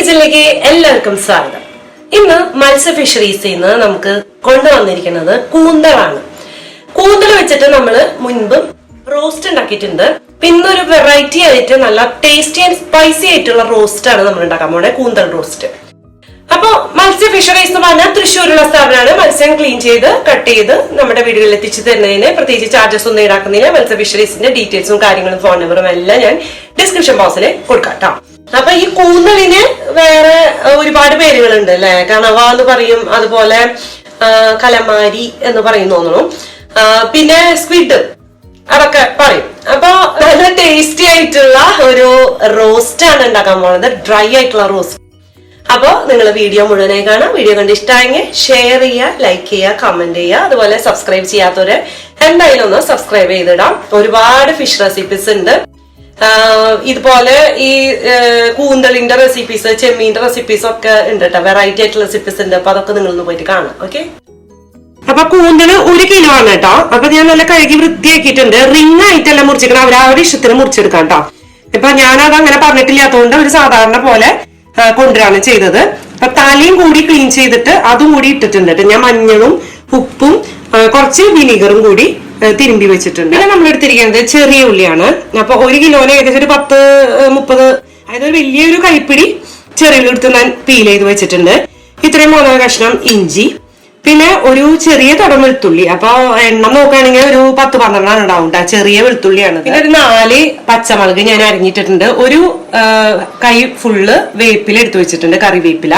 കിച്ചണിലേക്ക് എല്ലാവർക്കും സ്വാഗതം. ഇന്ന് മത്സ്യ ഫിഷറീസിൽ നിന്ന് നമുക്ക് കൊണ്ടുവന്നിരിക്കുന്നത് കൂന്തളാണ്. കൂന്തൽ വെച്ചിട്ട് നമ്മൾ മുൻപ് റോസ്റ്റ് ഉണ്ടാക്കിയിട്ടുണ്ട്. പിന്നെ ഒരു വെറൈറ്റി ആയിട്ട് നല്ല ടേസ്റ്റി ആൻഡ് സ്പൈസി ആയിട്ടുള്ള റോസ്റ്റ് ആണ് നമ്മൾ ഉണ്ടാക്കാൻ പോണേ, കൂന്തൽ റോസ്റ്റ്. അപ്പൊ മത്സ്യ ഫിഷറീസ് എന്ന് പറഞ്ഞാൽ തൃശ്ശൂരുള്ള സ്ഥാപനമാണ്. മത്സ്യം ക്ലീൻ ചെയ്ത് കട്ട് ചെയ്ത് നമ്മുടെ വീടുകളിൽ എത്തിച്ചു തരുന്നതിന് പ്രത്യേകിച്ച് ചാർജസ് ഒന്നും ഈടാക്കുന്നതിന് മത്സ്യ ഫിഷറീസിന്റെ ഡീറ്റെയിൽസും കാര്യങ്ങളും ഫോൺ നമ്പറും എല്ലാം ഞാൻ ഡിസ്ക്രിപ്ഷൻ ബോക്സിൽ കൊടുക്കാം കേട്ടോ. അപ്പൊ ഈ കൂന്തലിന് വേറെ ഒരുപാട് പേരുകളുണ്ട് അല്ലെ. കണവ എന്ന് പറയും, അതുപോലെ കലമാരി എന്ന് പറയും തോന്നുന്നു, പിന്നെ സ്ക്വിഡ് അതൊക്കെ പറയും. അപ്പൊ നല്ല ടേസ്റ്റി ആയിട്ടുള്ള ഒരു റോസ്റ്റ് ആണ് ഉണ്ടാക്കാൻ പോകുന്നത്, ഡ്രൈ ആയിട്ടുള്ള റോസ്റ്റ്. അപ്പൊ നിങ്ങൾ വീഡിയോ മുഴുവനായി കാണാം. വീഡിയോ കണ്ട് ഇഷ്ടമായെങ്കിൽ ഷെയർ ചെയ്യുക, ലൈക്ക് ചെയ്യുക, കമന്റ് ചെയ്യുക. അതുപോലെ സബ്സ്ക്രൈബ് ചെയ്യാത്തവര് എന്തായാലും ഒന്ന് സബ്സ്ക്രൈബ് ചെയ്തിടാം. ഒരുപാട് ഫിഷ് റെസിപ്പീസ് ഉണ്ട്. ഇതുപോലെ ഈ കൂന്തളിന്റെ റെസിപ്പീസ്, ചെമ്മീന്റെ റെസിപ്പീസ് ഒക്കെ ഉണ്ട് കേട്ടോ. വെറൈറ്റി ആയിട്ടുള്ള റെസിപ്പീസ് ഉണ്ട്. അപ്പൊ അതൊക്കെ നിങ്ങളൊന്ന് പോയിട്ട് കാണാം. ഓക്കെ. അപ്പൊ കൂന്തല് 1 കിലോ ആണ് കേട്ടോ. അപ്പൊ ഞാൻ നല്ല കഴുകി വൃത്തിയാക്കിയിട്ടുണ്ട്. റിംഗ് ആയിട്ടല്ല മുറിച്ചിരിക്കണം, അവരവരുടെ ഇഷ്ടത്തിന് മുറിച്ചെടുക്കാം കേട്ടോ. ഇപ്പൊ ഞാനത് അങ്ങനെ പറഞ്ഞിട്ടില്ലാത്തതുകൊണ്ട് ഒരു സാധാരണ പോലെ കൊണ്ടുവരാണ് ചെയ്തത്. അപ്പൊ തലയും കൂടി ക്ലീൻ ചെയ്തിട്ട് അതും കൂടി ഇട്ടിട്ടുണ്ട്. ഞാൻ മഞ്ഞളും ഉപ്പും കുറച്ച് വിനീഗറും കൂടി തിരുമ്പി വെച്ചിട്ടുണ്ട്. പിന്നെ നമ്മൾ എടുത്തിരിക്കുന്നത് ചെറിയ ഉള്ളിയാണ്. അപ്പൊ 1 കിലോന് ഏകദേശം ഒരു 10-30, അതായത് ഒരു വലിയൊരു കൈപ്പിടി ചെറിയ ഉള്ളി എടുത്ത് ഞാൻ പീൽ ചെയ്ത് വെച്ചിട്ടുണ്ട്. ഇത്രയും 3 കഷ്ണം ഇഞ്ചി, പിന്നെ ഒരു ചെറിയ തുടം വെളുത്തുള്ളി. അപ്പൊ എണ്ണം നോക്കുകയാണെങ്കിൽ ഒരു 10-12 ഉണ്ടാവും. ചെറിയ വെളുത്തുള്ളിയാണ്. പിന്നെ ഒരു 4 പച്ചമുളക് ഞാൻ അരിഞ്ഞിട്ടിട്ടുണ്ട്. ഒരു കൈ ഫുള്ള് വേപ്പില എടുത്തു വെച്ചിട്ടുണ്ട്, കറിവേപ്പില.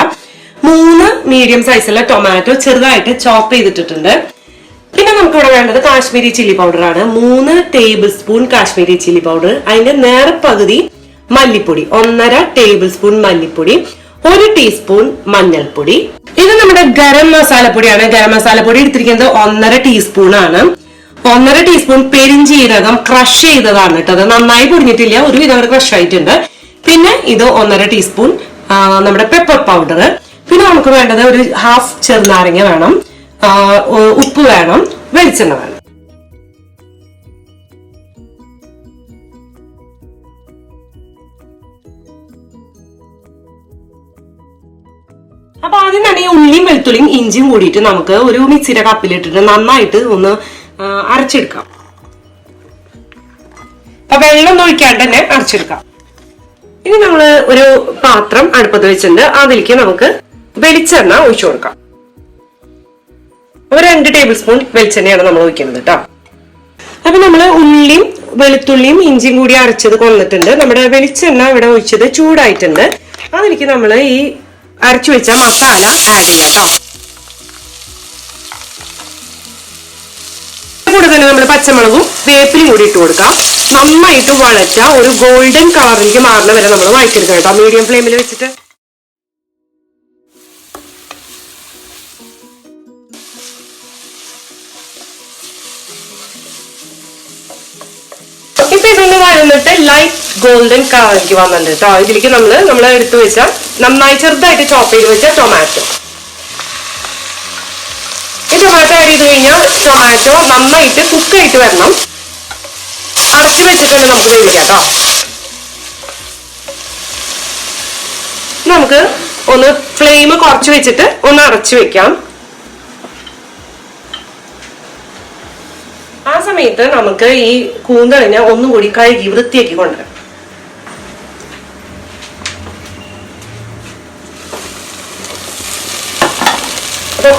3 മീഡിയം സൈസുള്ള ടൊമാറ്റോ ചെറുതായിട്ട് ചോപ്പ് ചെയ്തിട്ടിട്ടുണ്ട്. പിന്നെ നമുക്ക് ഇവിടെ വേണ്ടത് കാശ്മീരി ചില്ലി പൗഡർ ആണ്. 3 table spoon Kashmiri chilli powder. അതിന്റെ നേർപകുതി മല്ലിപ്പൊടി, 1.5 ടേബിൾ സ്പൂൺ മല്ലിപ്പൊടി, 1 ടീസ്പൂൺ മഞ്ഞൾപ്പൊടി. ഇത് നമ്മുടെ ഗരം മസാലപ്പൊടിയാണ്. ഗരം മസാലപ്പൊടി എടുത്തിരിക്കുന്നത് 1.5 ടീസ്പൂൺ ആണ്. 1.5 ടീസ്പൂൺ പെരിഞ്ചീരകം ക്രഷ് ചെയ്തതാണ് കേട്ടോ. അത് നന്നായി പൊടിഞ്ഞിട്ടില്ല, ഒരുവിധം ക്രഷ് ആയിട്ടുണ്ട്. പിന്നെ ഇത് 1.5 ടീസ്പൂൺ നമ്മുടെ പെപ്പർ പൗഡർ. പിന്നെ നമുക്ക് വേണ്ടത് ഒരു 1/2 ചെറുനാരങ്ങ വേണം, ഉപ്പ് വേണം, വെളിച്ചെണ്ണ വേണം. അപ്പൊ ആദ്യം തന്നെ ഈ ഉള്ളിയും വെളുത്തുള്ളിയും ഇഞ്ചിയും കൂടിയിട്ട് നമുക്ക് ഒരു മിക്സിയുടെ കപ്പിലിട്ടിട്ട് നന്നായിട്ട് ഒന്ന് അരച്ചെടുക്കാം. അപ്പൊ വെള്ളം ഒഴിക്കാണ്ട് തന്നെ അരച്ചെടുക്കാം. ഇനി നമ്മള് ഒരു പാത്രം അടുപ്പത്ത് വെച്ചിട്ടുണ്ട്. അതിലേക്ക് നമുക്ക് വെളിച്ചെണ്ണ ഒഴിച്ചു കൊടുക്കാം. ഒരു 2 ടേബിൾ സ്പൂൺ വെളിച്ചെണ്ണയാണ് നമ്മൾ ഒഴിക്കുന്നത് കേട്ടോ. അപ്പൊ നമ്മള് ഉള്ളിയും വെളുത്തുള്ളിയും ഇഞ്ചിയും കൂടി അരച്ചത് കൊണ്ടിട്ടുണ്ട്. നമ്മുടെ വെളിച്ചെണ്ണ ഇവിടെ ഒഴിച്ചത് ചൂടായിട്ടുണ്ട്. അതിലേക്ക് നമ്മൾ ഈ അരച്ചു വെച്ച മസാല ആഡ് ചെയ്യാം കേട്ടോ. കൂടെ തന്നെ നമ്മൾ പച്ചമുളകും വേപ്പിലും കൂടി ഇട്ട് കൊടുക്കാം. നന്നായിട്ട് വഴറ്റാം. ഒരു ഗോൾഡൻ കളറിലേക്ക് മാറുന്ന വരെ നമ്മൾ വഴറ്റിയെടുക്കാം കേട്ടോ, മീഡിയം ഫ്ലെയിമിൽ വെച്ചിട്ട്. ഇപ്പൊ ഇതൊന്ന് വഴന്നിട്ട് ലൈറ്റ് ഗോൾഡൻ കളറിലേക്ക് വന്നിട്ടുണ്ട് കേട്ടോ. ഇതിലേക്ക് നമ്മൾ എടുത്തു വെച്ച നന്നായി ചെറുതായിട്ട് ചോപ്പ് ചെയ്ത് വെച്ച ടൊമാറ്റോ. ഈ ടൊമാറ്റോ ആഡ് ചെയ്ത് കഴിഞ്ഞാൽ ടൊമാറ്റോ നന്നായിട്ട് കുക്കായിട്ട് വരണം. അടച്ചു വെച്ചിട്ട് തന്നെ നമുക്ക് വേവിക്കാം കേട്ടോ. നമുക്ക് ഒന്ന് ഫ്ലെയിം കുറച്ച് വെച്ചിട്ട് ഒന്ന് അടച്ചു വെക്കാം. ആ സമയത്ത് നമുക്ക് ഈ കൂന്തളിനെ ഒന്നും കൂടി കഴുകി വൃത്തിയാക്കി കൊണ്ടുവരാം.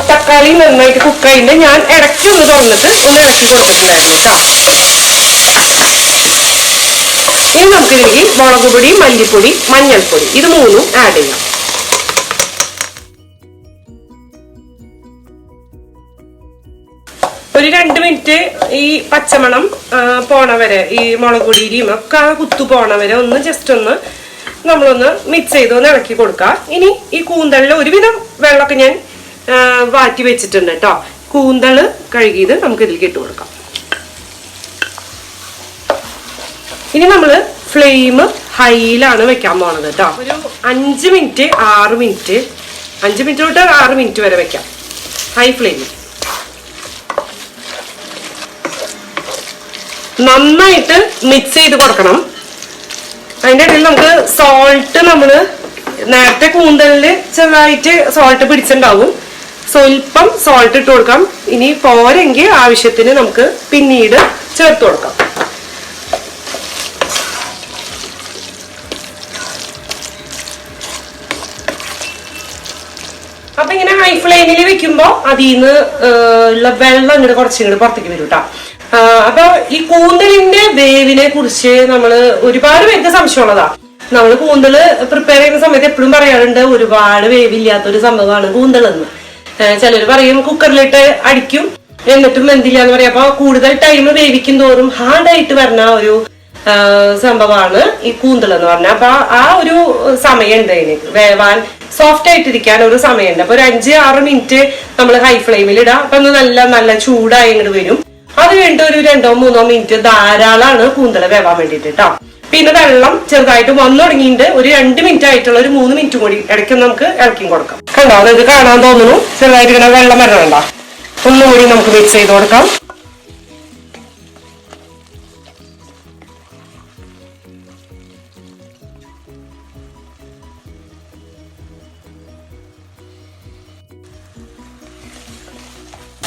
തക്കാളി നന്നായിട്ട് കുക്കായിട്ട് ഞാൻ ഇടയ്ക്ക് ഒന്ന് തുറന്നിട്ട് ഒന്ന് ഇളക്കി കൊടുത്തിട്ടുണ്ടായിരുന്നു കേട്ടോ. ഇനി നമുക്കിതിലേക്ക് മുളക് പൊടി, മല്ലിപ്പൊടി, മഞ്ഞൾപ്പൊടി ഇത് 3ഉം ആഡ് ചെയ്യാം. ഒരു 2 മിനിറ്റ് ഈ പച്ചമണം പോണ വരെ, ഈ മുളക് പൊടിയും ഒക്കെ കുത്തു പോണ വരെ ഒന്ന് ജസ്റ്റ് ഒന്ന് നമ്മളൊന്ന് മിക്സ് ചെയ്ത് ഒന്ന് ഇളക്കി കൊടുക്കാം. ഇനി ഈ കൂന്തളിൽ ഒരുവിധം വെള്ളമൊക്കെ ഞാൻ വാറ്റി വെച്ചിട്ടുണ്ട് കേട്ടോ. കൂന്തള് കഴുകിയത് നമുക്ക് ഇതിലേക്ക് ഇട്ട് കൊടുക്കാം. ഇനി നമ്മള് ഫ്ലെയിം ഹൈയിലാണ് വെക്കാൻ പോണത് കേട്ടോ. ഒരു 5 മിനിറ്റ് 6 മിനിറ്റ് 5 മിനിറ്റ് തൊട്ട് 6 മിനിറ്റ് വരെ വെക്കാം ഹൈ ഫ്ലെയിമിൽ. നന്നായിട്ട് മിക്സ് ചെയ്ത് കൊടുക്കണം. അതിൻ്റെ ഇടയിൽ നമുക്ക് സോൾട്ട് നമ്മൾ നേരത്തെ കൂന്തലില് ചെറുതായിട്ട് സോൾട്ട് പിടിച്ചിട്ടുണ്ടാവും. സ്വല്പം സോൾട്ട് ഇട്ട് കൊടുക്കാം. ഇനി പോരെങ്കിൽ ആവശ്യത്തിന് നമുക്ക് പിന്നീട് ചേർത്ത് കൊടുക്കാം. അപ്പൊ ഇങ്ങനെ ഹൈ ഫ്ലെയിമിൽ വെക്കുമ്പോ അതിന്ന് ഉള്ള വെള്ളം ഇങ്ങോട്ട് കുറച്ചിങ്ങോട്ട് പുറത്തേക്ക് വരും കേട്ടോ. അപ്പൊ ഈ കൂന്തലിന്റെ വേവിനെ കുറിച്ച് നമ്മള് ഒരുപാട് പേർക്ക് സംശയമുള്ളതാ. നമ്മള് കൂന്തല് പ്രിപ്പയർ ചെയ്യുന്ന സമയത്ത് എപ്പോഴും പറയാറുണ്ട് ഒരുപാട് വേവില്ലാത്തൊരു സംഭവമാണ് കൂന്തലെന്ന്. ചിലർ പറയും കുക്കറിലിട്ട് അടിക്കും എന്നിട്ടും വെന്തില്ല എന്ന് പറയാം. അപ്പൊ കൂടുതൽ ടൈം വേവിക്കും തോറും ഹാർഡായിട്ട് വരുന്ന ഒരു സംഭവമാണ് ഈ കൂന്തൽ എന്ന് പറഞ്ഞാൽ. അപ്പൊ ആ ഒരു സമയമുണ്ട് അതിന് വേവാൻ, സോഫ്റ്റ് ആയിട്ടിരിക്കാൻ ഒരു സമയമുണ്ട്. അപ്പൊ ഒരു 5-6 മിനിറ്റ് നമ്മൾ ഹൈ ഫ്ലെയിമിൽ ഇടാം. അപ്പൊ ഒന്ന് നല്ല ചൂടായി ഇങ്ങോട്ട് വരും. അത് കഴിഞ്ഞിട്ട് ഒരു 2-3 മിനിറ്റ് ധാരാളമാണ് കൂന്തൽ വേവാൻ വേണ്ടിട്ട് കേട്ടോ. പിന്നെ വെള്ളം ചെറുതായിട്ട് വന്നു തുടങ്ങിയിട്ട് ഒരു 2 മിനിറ്റ് ആയിട്ടുള്ള ഒരു 3 മിനിറ്റ് കൂടി ഇടയ്ക്ക് നമുക്ക് ഇളക്കി കൊടുക്കാം. കണ്ടോ, അതായത് കാണാൻ തോന്നുന്നു ചെറുതായിട്ട് ഇങ്ങനെ വെള്ളം വരണണ്ട. ഒന്നുകൂടി നമുക്ക് മിക്സ് ചെയ്ത് കൊടുക്കാം.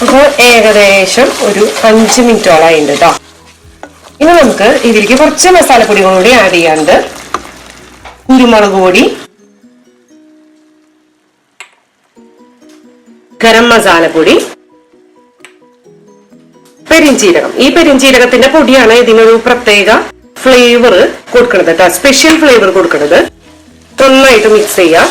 അപ്പൊ ഏകദേശം ഒരു 5 മിനിറ്റോളം ആയിട്ടുണ്ട് കേട്ടോ. ഇനി നമുക്ക് ഇതിലേക്ക് കുറച്ച് മസാലപ്പൊടികൾ കൂടി ആഡ് ചെയ്യാണ്ട്. കുരുമുളക് പൊടി, ഗരം മസാലപ്പൊടി, പെരിഞ്ചീരകം. ഈ പെരിഞ്ചീരകത്തിന്റെ പൊടിയാണ് ഇതിനൊരു പ്രത്യേക ഫ്ലേവർ കൊടുക്കുന്നത് കേട്ടോ, സ്പെഷ്യൽ ഫ്ലേവർ കൊടുക്കുന്നത്. നന്നായിട്ട് മിക്സ് ചെയ്യാം.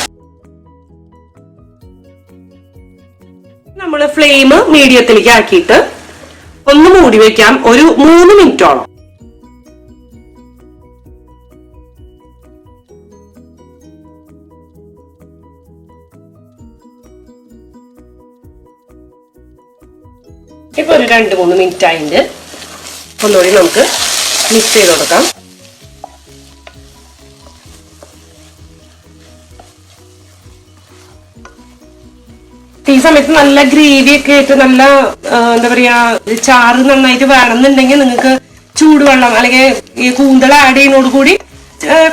നമ്മള് ഫ്ലെയിം മീഡിയത്തിലേക്ക് ആക്കിയിട്ട് ഒന്ന് മൂടി വെക്കാം ഒരു 3 മിനിറ്റോളം. ഇപ്പൊ ഒരു 2-3 മിനിറ്റ് ആയിട്ട് ഒന്നുകൂടി നമുക്ക് മിക്സ് ചെയ്ത് കൊടുക്കാം. ഈ സമയത്ത് നല്ല ഗ്രേവി ഒക്കെ ആയിട്ട് നല്ല എന്താ പറയാ ചാറ് നന്നായിട്ട് വേണമെന്നുണ്ടെങ്കിൽ നിങ്ങൾക്ക് ചൂടുവെള്ളം അല്ലെങ്കിൽ ഈ കൂന്തൽ ആഡ് ചെയ്യുന്നതോട് കൂടി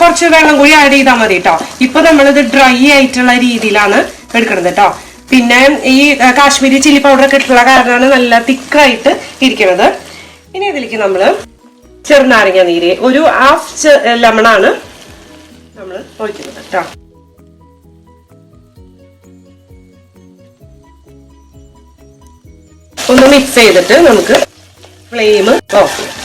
കുറച്ച് വെള്ളം കൂടി ആഡ് ചെയ്താൽ മതി കേട്ടോ. ഇപ്പൊ നമ്മളിത് ഡ്രൈ ആയിട്ടുള്ള രീതിയിലാണ് എടുക്കുന്നത് കേട്ടോ. പിന്നെ ഈ കാശ്മീരി ചില്ലി പൗഡർ ഒക്കെ ഇട്ടുള്ള കാരണമാണ് നല്ല തിക്കായിട്ട് ഇരിക്കുന്നത്. ഇനി ഇതിലേക്ക് നമ്മള് ചെറുനാരങ്ങ നീര് ഒരു 1/2 ലെമണാണ് നമ്മൾ ഒഴിക്കുന്നത് കേട്ടോ. ഒന്ന് മിക്സ് ചെയ്തിട്ട് നമുക്ക് ഫ്ലെയിം ഓഫ് ചെയ്യാം.